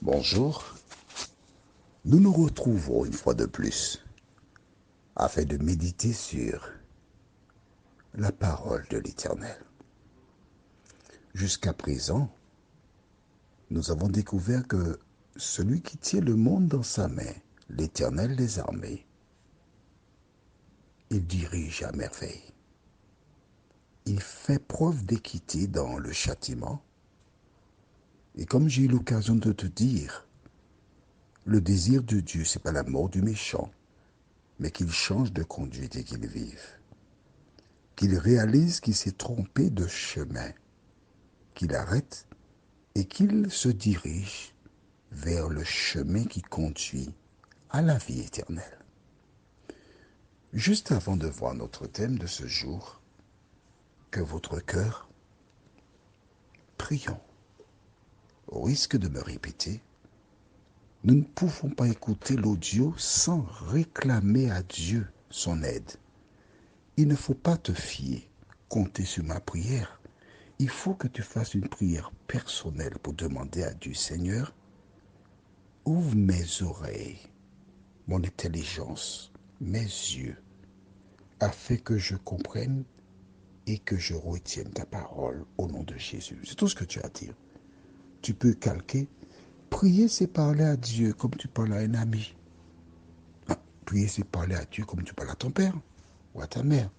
Bonjour, nous nous retrouvons une fois de plus afin de méditer sur la parole de l'Éternel. Jusqu'à présent, nous avons découvert que celui qui tient le monde dans sa main, l'Éternel des armées, il dirige à merveille. Il fait preuve d'équité dans le châtiment. Et comme j'ai eu l'occasion de te dire, le désir de Dieu, ce n'est pas la mort du méchant, mais qu'il change de conduite et qu'il vive. Qu'il réalise qu'il s'est trompé de chemin, qu'il arrête et qu'il se dirige vers le chemin qui conduit à la vie éternelle. Juste avant de voir notre thème de ce jour, que votre cœur, prions. Au risque de me répéter, nous ne pouvons pas écouter l'audio sans réclamer à Dieu son aide. Il ne faut pas te fier, compter sur ma prière. Il faut que tu fasses une prière personnelle pour demander à Dieu, Seigneur, ouvre mes oreilles, mon intelligence, mes yeux, afin que je comprenne et que je retienne ta parole au nom de Jésus. C'est tout ce que tu as à dire. Tu peux calquer. Prier, c'est parler à Dieu comme tu parles à un ami. Prier, c'est parler à Dieu comme tu parles à ton père ou à ta mère.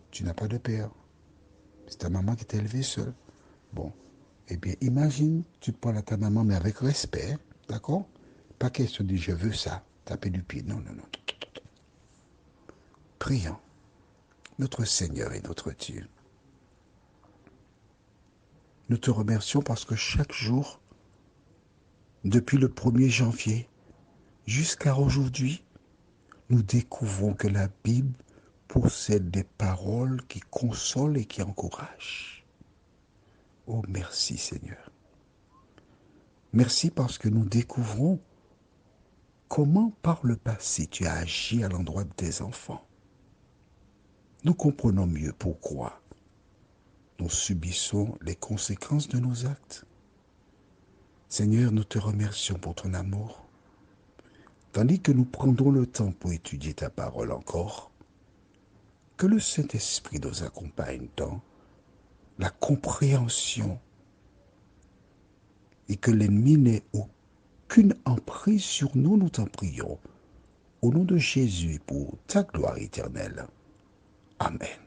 Tu n'as pas de père. C'est ta maman qui t'a élevé seule. Bon, eh bien, imagine, tu parles à ta maman, mais avec respect, d'accord? Pas question de dire, je veux ça, taper du pied. Non, non, non. Prions. Notre Seigneur et notre Dieu, nous te remercions parce que chaque jour, depuis le 1er janvier jusqu'à aujourd'hui, nous découvrons que la Bible possède des paroles qui consolent et qui encouragent. Oh, merci Seigneur. Merci parce que nous découvrons comment par le passé tu as agi à l'endroit de tes enfants. Nous comprenons mieux pourquoi nous subissons les conséquences de nos actes. Seigneur, nous te remercions pour ton amour. Tandis que nous prendrons le temps pour étudier ta parole encore, que le Saint-Esprit nous accompagne dans la compréhension et que l'ennemi n'ait aucune emprise sur nous, nous t'en prions. Au nom de Jésus, pour ta gloire éternelle. Amen.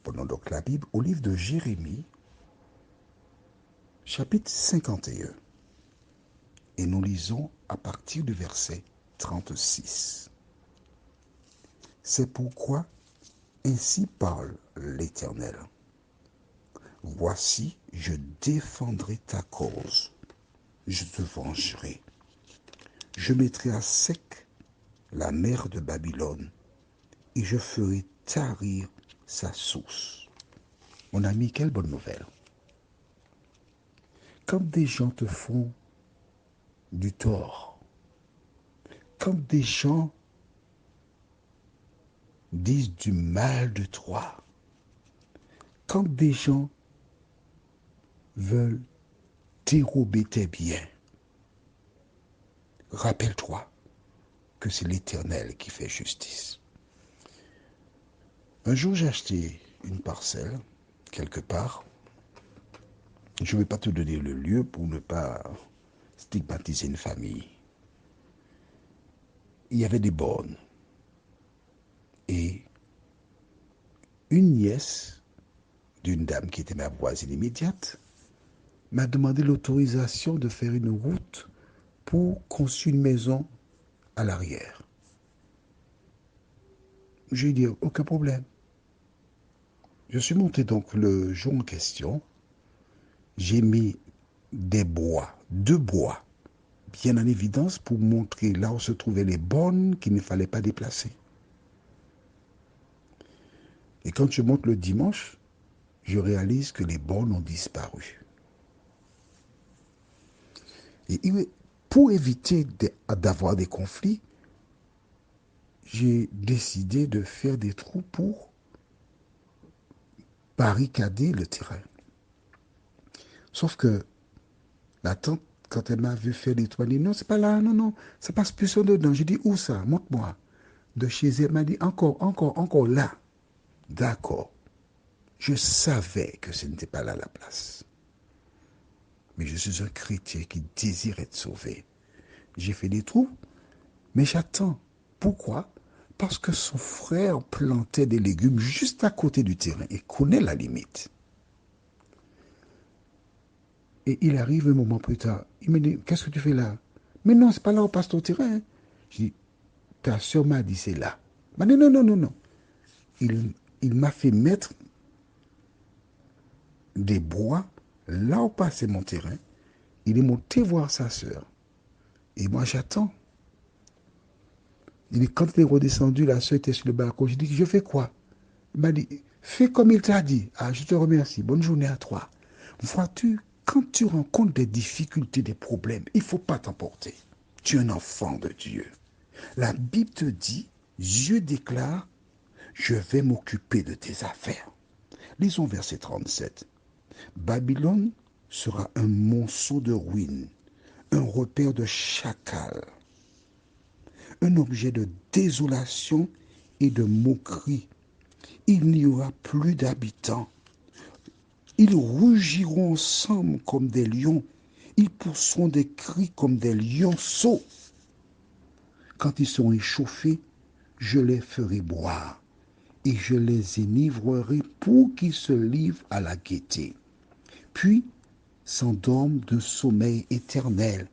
Prenons donc la Bible au livre de Jérémie, chapitre 51. Et nous lisons à partir du verset 36. C'est pourquoi ainsi parle l'Éternel. Voici, je défendrai ta cause, je te vengerai. Je mettrai à sec la mer de Babylone et je ferai tarir sa source. Mon ami, quelle bonne nouvelle. Quand des gens te font du tort, quand des gens disent du mal de toi, quand des gens veulent dérober tes biens, rappelle-toi que c'est l'Éternel qui fait justice. Un jour, j'ai acheté une parcelle, quelque part. Je ne vais pas te donner le lieu pour ne pas stigmatiser une famille. Il y avait des bornes. Et une nièce d'une dame qui était ma voisine immédiate m'a demandé l'autorisation de faire une route pour construire une maison à l'arrière. J'ai dit, aucun problème. Je suis monté donc le jour en question. J'ai mis des bois, 2 bois, bien en évidence pour montrer là où se trouvaient les bornes qu'il ne fallait pas déplacer. Et quand je monte le dimanche, je réalise que les bornes ont disparu. Et pour éviter d'avoir des conflits, j'ai décidé de faire des trous pour barricader le terrain. Sauf que la tante quand elle m'a vu faire les toits, elle dit, non, c'est pas là, non, non, ça passe plus en dedans. J'ai dit, où ça? Montre-moi. De chez elle, elle m'a dit, encore là. D'accord. Je savais que ce n'était pas là la place. Mais je suis un chrétien qui désire être sauvé. J'ai fait des trous, mais j'attends. Pourquoi? Parce que son frère plantait des légumes juste à côté du terrain et connaît la limite. Et il arrive un moment plus tard. Il me dit, qu'est-ce que tu fais là? Mais non, c'est pas là où passe ton terrain. Je dis, ta soeur m'a dit, c'est là. Il m'a dit, non, non, non, non. Il m'a fait mettre des bois là où passait mon terrain. Il est monté voir sa soeur. Et moi, j'attends. Il dit, quand il est redescendu, la soeur était sur le balcon. Je dis, je fais quoi? Il m'a dit, fais comme il t'a dit. Ah, je te remercie. Bonne journée à toi. Vois-tu, quand tu rencontres des difficultés, des problèmes, il ne faut pas t'emporter. Tu es un enfant de Dieu. La Bible te dit, Dieu déclare, je vais m'occuper de tes affaires. Lisons verset 37. Babylone sera un monceau de ruines, un repère de chacals, un objet de désolation et de moquerie. Il n'y aura plus d'habitants. Ils rugiront ensemble comme des lions. Ils pousseront des cris comme des lionceaux. Quand ils seront échauffés, je les ferai boire et je les enivrerai pour qu'ils se livrent à la gaieté. Puis s'endorment d'un sommeil éternel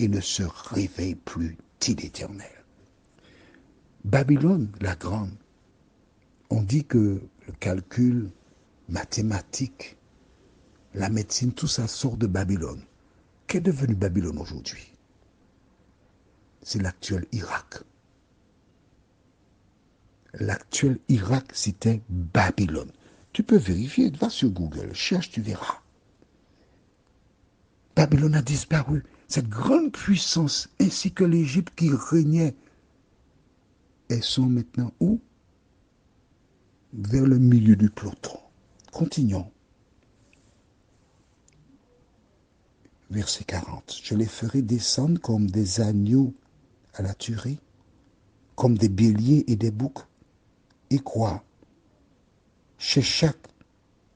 et ne se réveillent plus, dit l'Éternel. Babylone, la grande, on dit que le calcul mathématique, la médecine, tout ça sort de Babylone. Qu'est devenu Babylone aujourd'hui? C'est l'actuel Irak. L'actuel Irak, c'était Babylone. Tu peux vérifier, va sur Google, cherche, tu verras. Babylone a disparu. Cette grande puissance, ainsi que l'Égypte qui régnait, elles sont maintenant où? Vers le milieu du peloton. Continuons. Verset 40. Je les ferai descendre comme des agneaux à la tuerie, comme des béliers et des boucs. Et quoi? Sheshak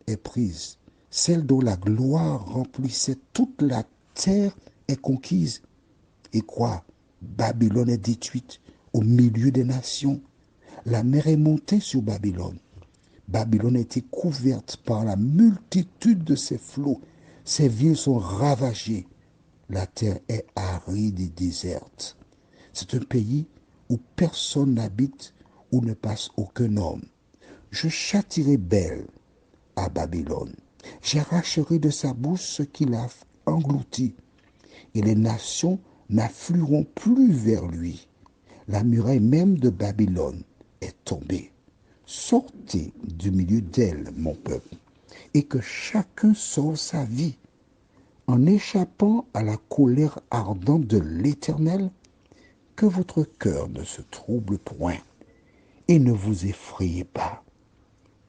est prise. Celle dont la gloire remplissait toute la terre est conquise. Et quoi? Babylone est détruite au milieu des nations. La mer est montée sur Babylone. Babylone a été couverte par la multitude de ses flots. Ses villes sont ravagées. La terre est aride et déserte. C'est un pays où personne n'habite, où ne passe aucun homme. Je châtirai Bel à Babylone. J'arracherai de sa bouche ce qu'il a englouti, et les nations n'afflueront plus vers lui. La muraille même de Babylone est tombée. Sortez du milieu d'elle, mon peuple, et que chacun sauve sa vie, en échappant à la colère ardente de l'Éternel, que votre cœur ne se trouble point, et ne vous effrayez pas.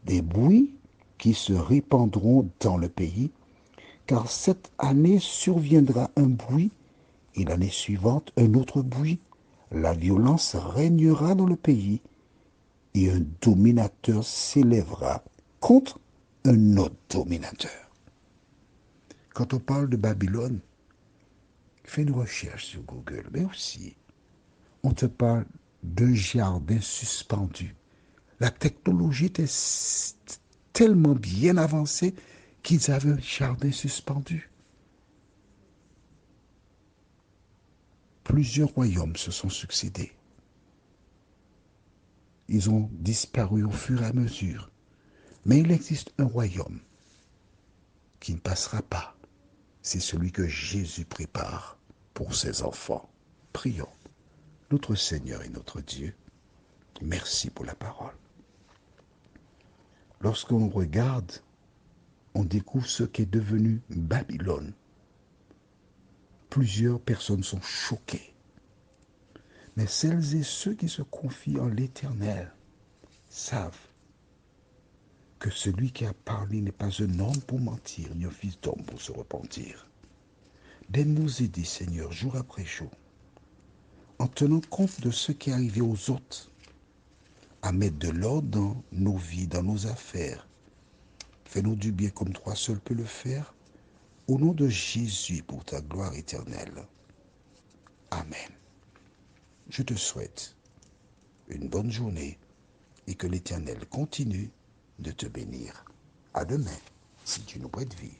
Des bruits qui se répandront dans le pays, car cette année surviendra un bruit, et l'année suivante un autre bruit. La violence régnera dans le pays, et un dominateur s'élèvera contre un autre dominateur. Quand on parle de Babylone, fais une recherche sur Google, mais aussi, on te parle d'un jardin suspendu. La technologie était tellement bien avancée qu'ils avaient un jardin suspendu. Plusieurs royaumes se sont succédés. Ils ont disparu au fur et à mesure. Mais il existe un royaume qui ne passera pas. C'est celui que Jésus prépare pour ses enfants. Prions. Notre Seigneur et notre Dieu, merci pour la parole. Lorsqu'on regarde, on découvre ce qu'est devenu Babylone. Plusieurs personnes sont choquées. Mais celles et ceux qui se confient en l'Éternel savent que celui qui a parlé n'est pas un homme pour mentir, ni un fils d'homme pour se repentir. de nous aider, Seigneur, jour après jour, en tenant compte de ce qui est arrivé aux autres, à mettre de l'ordre dans nos vies, dans nos affaires. Fais-nous du bien comme toi seul peux le faire, au nom de Jésus, pour ta gloire éternelle. Amen. Je te souhaite une bonne journée et que l'Éternel continue de te bénir. À demain, si tu nous prêtes vie.